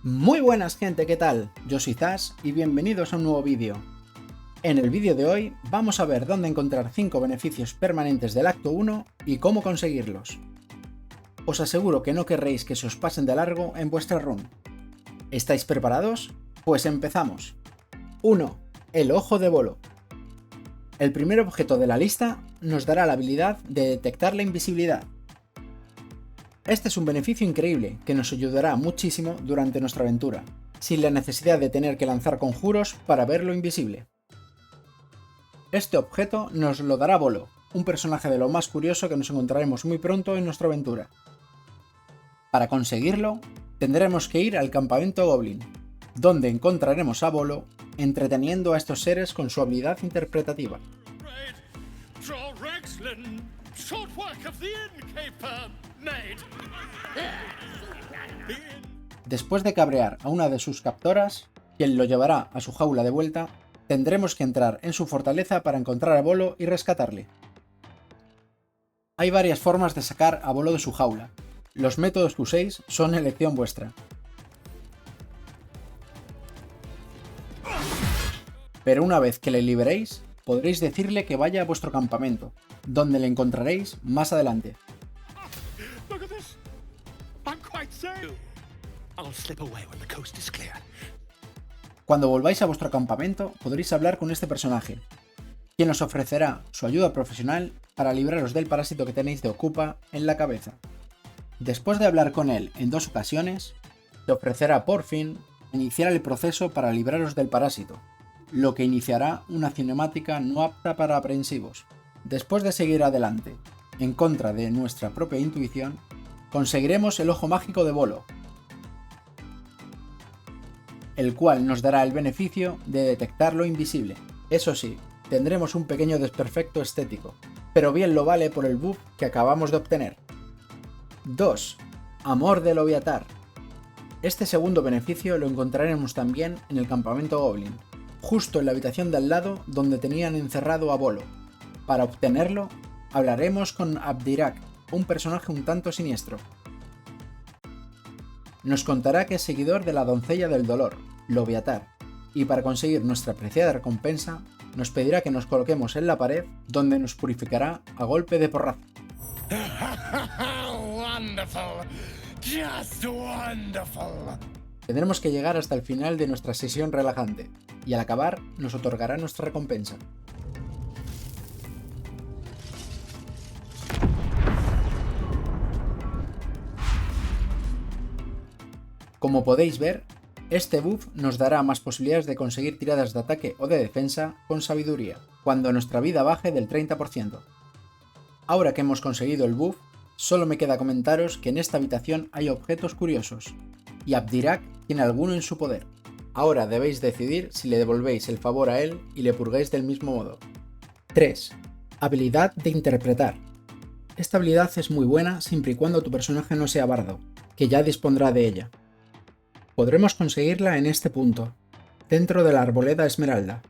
Muy buenas gente, ¿qué tal? Yo soy Zas y bienvenidos a un nuevo vídeo. En el vídeo de hoy vamos a ver dónde encontrar 5 beneficios permanentes del acto 1 y cómo conseguirlos. Os aseguro que no querréis que se os pasen de largo en vuestra run. ¿Estáis preparados? Pues empezamos. 1. El ojo de Volo. El primer objeto de la lista nos dará la habilidad de detectar la invisibilidad. Este es un beneficio increíble que nos ayudará muchísimo durante nuestra aventura, sin la necesidad de tener que lanzar conjuros para ver lo invisible. Este objeto nos lo dará Volo, un personaje de lo más curioso que nos encontraremos muy pronto en nuestra aventura. Para conseguirlo, tendremos que ir al campamento Goblin, donde encontraremos a Volo entreteniendo a estos seres con su habilidad interpretativa. Después de cabrear a una de sus captoras, quien lo llevará a su jaula de vuelta, tendremos que entrar en su fortaleza para encontrar a Volo y rescatarle. Hay varias formas de sacar a Volo de su jaula. Los métodos que uséis son elección vuestra. Pero una vez que le liberéis, podréis decirle que vaya a vuestro campamento, donde le encontraréis más adelante. Cuando volváis a vuestro campamento, podréis hablar con este personaje, quien os ofrecerá su ayuda profesional para libraros del parásito que tenéis de Ocupa en la cabeza. Después de hablar con él en 2 ocasiones, te ofrecerá por fin iniciar el proceso para libraros del parásito, lo que iniciará una cinemática no apta para aprensivos. Después de seguir adelante, en contra de nuestra propia intuición, conseguiremos el ojo mágico de Volo, el cual nos dará el beneficio de detectar lo invisible. Eso sí, tendremos un pequeño desperfecto estético, pero bien lo vale por el buff que acabamos de obtener. 2. Amor del Loviatar. Este segundo beneficio lo encontraremos también en el campamento Goblin, justo en la habitación de al lado donde tenían encerrado a Volo. Para obtenerlo, hablaremos con Abdirak, un personaje un tanto siniestro. Nos contará que es seguidor de la doncella del dolor, Loviatar, y para conseguir nuestra preciada recompensa, nos pedirá que nos coloquemos en la pared donde nos purificará a golpe de porrazo. Wonderful. Just wonderful. Tendremos que llegar hasta el final de nuestra sesión relajante, y al acabar nos otorgará nuestra recompensa. Como podéis ver, este buff nos dará más posibilidades de conseguir tiradas de ataque o de defensa con sabiduría, cuando nuestra vida baje del 30%. Ahora que hemos conseguido el buff, solo me queda comentaros que en esta habitación hay objetos curiosos, y Abdirak tiene alguno en su poder. Ahora debéis decidir si le devolvéis el favor a él y le purgáis del mismo modo. 3. Habilidad de interpretar. Esta habilidad es muy buena siempre y cuando tu personaje no sea bardo, que ya dispondrá de ella. Podremos conseguirla en este punto, dentro de la arboleda esmeralda.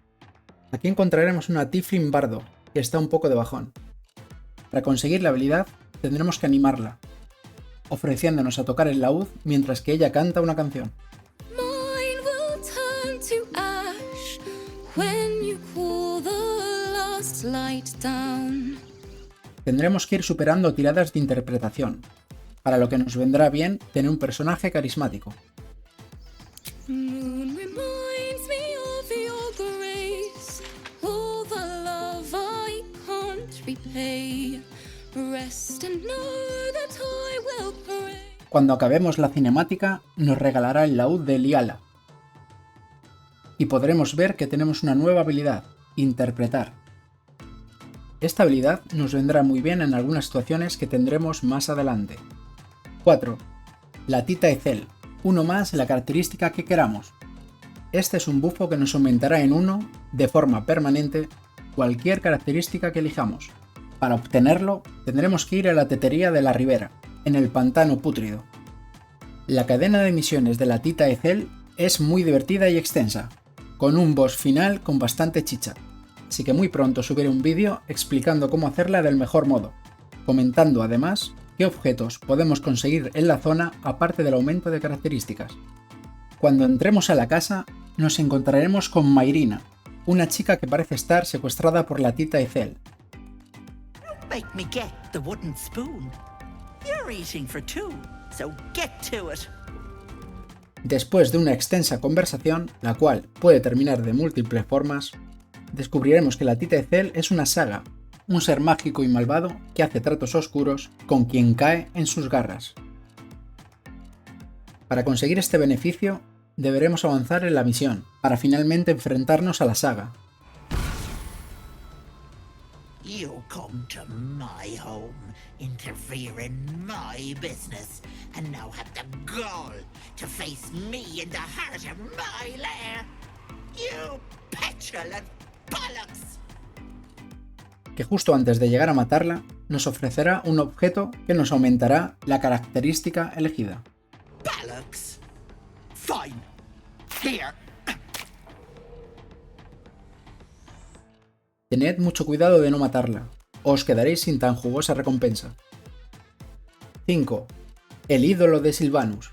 Aquí encontraremos una Tiefling bardo, que está un poco de bajón. Para conseguir la habilidad, tendremos que animarla, ofreciéndonos a tocar el laúd mientras que ella canta una canción. Tendremos que ir superando tiradas de interpretación, para lo que nos vendrá bien tener un personaje carismático. Cuando acabemos la cinemática, nos regalará el laúd de Liala. Y podremos ver que tenemos una nueva habilidad, interpretar. Esta habilidad nos vendrá muy bien en algunas situaciones que tendremos más adelante. 4. La Tita Ethel, uno más en la característica que queramos. Este es un bufo que nos aumentará en 1, de forma permanente, cualquier característica que elijamos. Para obtenerlo, tendremos que ir a la tetería de la Ribera, en el pantano pútrido. La cadena de misiones de la Tita Ethel es muy divertida y extensa, con un boss final con bastante chicha, así que muy pronto subiré un vídeo explicando cómo hacerla del mejor modo, comentando además qué objetos podemos conseguir en la zona aparte del aumento de características. Cuando entremos a la casa, nos encontraremos con Mayrina, una chica que parece estar secuestrada por la tita Ethel. Make me get the wooden spoon. You're eating for two, so get to it. Después de una extensa conversación, la cual puede terminar de múltiples formas, descubriremos que la tita Ethel es una saga, un ser mágico y malvado que hace tratos oscuros con quien cae en sus garras. Para conseguir este beneficio, deberemos avanzar en la misión, para finalmente enfrentarnos a la saga. You come to my home, interfere in my business, and now have the gall to face me in the heart of my lair. You petulant bollocks! Que justo antes de llegar a matarla, nos ofrecerá un objeto que nos aumentará la característica elegida. Bollocks? Fine. Here. Tened mucho cuidado de no matarla, o os quedaréis sin tan jugosa recompensa. 5. El ídolo de Sylvanus.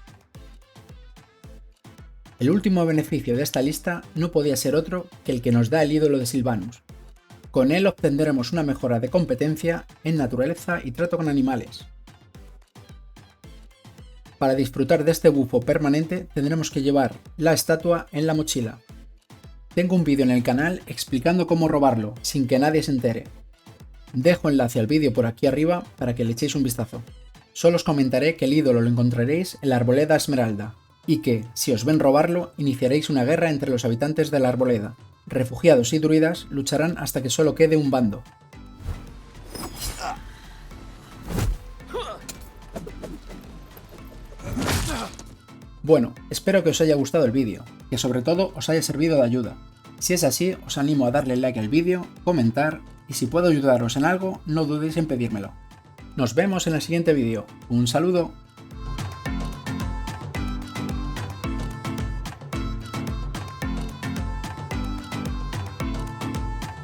El último beneficio de esta lista no podía ser otro que el que nos da el ídolo de Sylvanus. Con él obtendremos una mejora de competencia en naturaleza y trato con animales. Para disfrutar de este bufo permanente tendremos que llevar la estatua en la mochila. Tengo un vídeo en el canal explicando cómo robarlo sin que nadie se entere. Dejo enlace al vídeo por aquí arriba para que le echéis un vistazo. Solo os comentaré que el ídolo lo encontraréis en la Arboleda Esmeralda y que, si os ven robarlo, iniciaréis una guerra entre los habitantes de la Arboleda. Refugiados y druidas lucharán hasta que solo quede un bando. Bueno, espero que os haya gustado el vídeo, que sobre todo os haya servido de ayuda. Si es así, os animo a darle like al vídeo, comentar y si puedo ayudaros en algo, no dudéis en pedírmelo. Nos vemos en el siguiente vídeo. Un saludo.